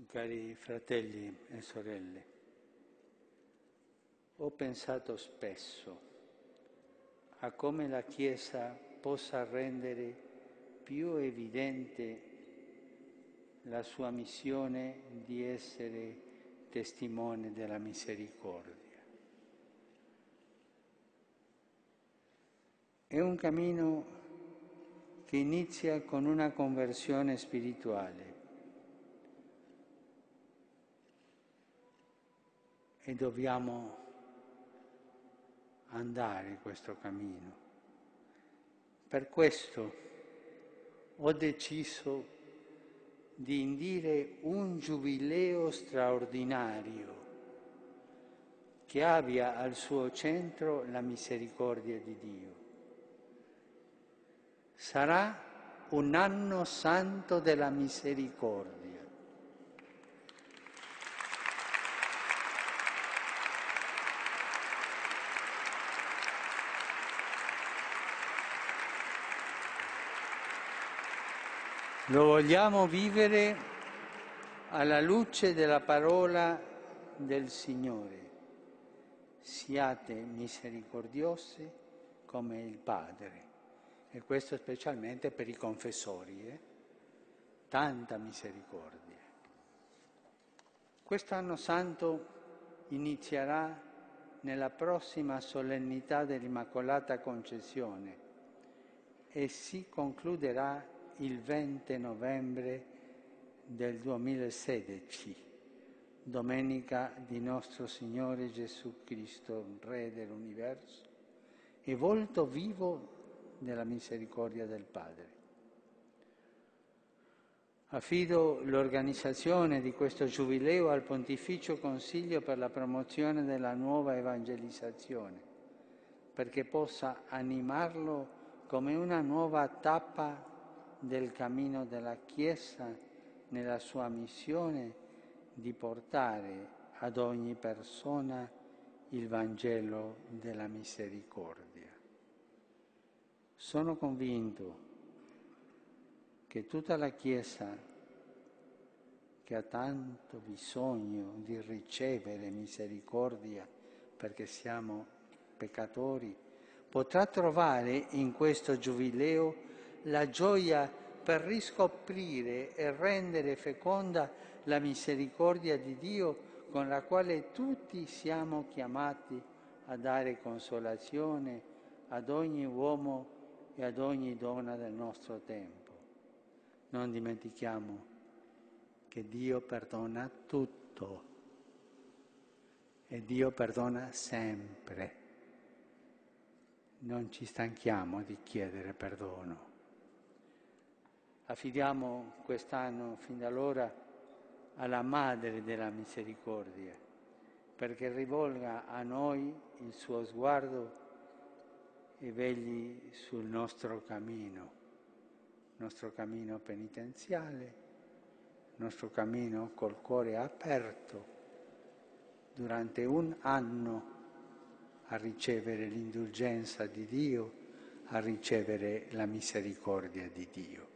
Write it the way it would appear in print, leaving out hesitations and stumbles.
Cari fratelli e sorelle, ho pensato spesso a come la Chiesa possa rendere più evidente la sua missione di essere testimone della misericordia. È un cammino che inizia con una conversione spirituale e dobbiamo andare questo cammino. Per questo ho deciso di indire un giubileo straordinario che abbia al suo centro la misericordia di Dio. Sarà un anno santo della misericordia. Lo vogliamo vivere alla luce della parola del Signore. Siate misericordiosi come il Padre. E questo specialmente per i confessori. Tanta misericordia. Quest'anno santo inizierà nella prossima solennità dell'Immacolata Concezione e si concluderà il 20 novembre del 2016, domenica di nostro Signore Gesù Cristo, Re dell'universo e volto vivo della misericordia del Padre. Affido l'organizzazione di questo Giubileo al Pontificio Consiglio per la promozione della nuova evangelizzazione, perché possa animarlo come una nuova tappa del cammino della Chiesa nella sua missione di portare ad ogni persona il Vangelo della misericordia. Sono convinto che tutta la Chiesa, che ha tanto bisogno di ricevere misericordia perché siamo peccatori, potrà trovare in questo Giubileo la gioia per riscoprire e rendere feconda la misericordia di Dio con la quale tutti siamo chiamati a dare consolazione ad ogni uomo e ad ogni donna del nostro tempo. Non dimentichiamo che Dio perdona tutto e Dio perdona sempre. Non ci stanchiamo di chiedere perdono. Affidiamo quest'anno, fin da allora, alla Madre della Misericordia, perché rivolga a noi il suo sguardo e vegli sul nostro cammino penitenziale, nostro cammino col cuore aperto durante un anno a ricevere l'indulgenza di Dio, a ricevere la misericordia di Dio.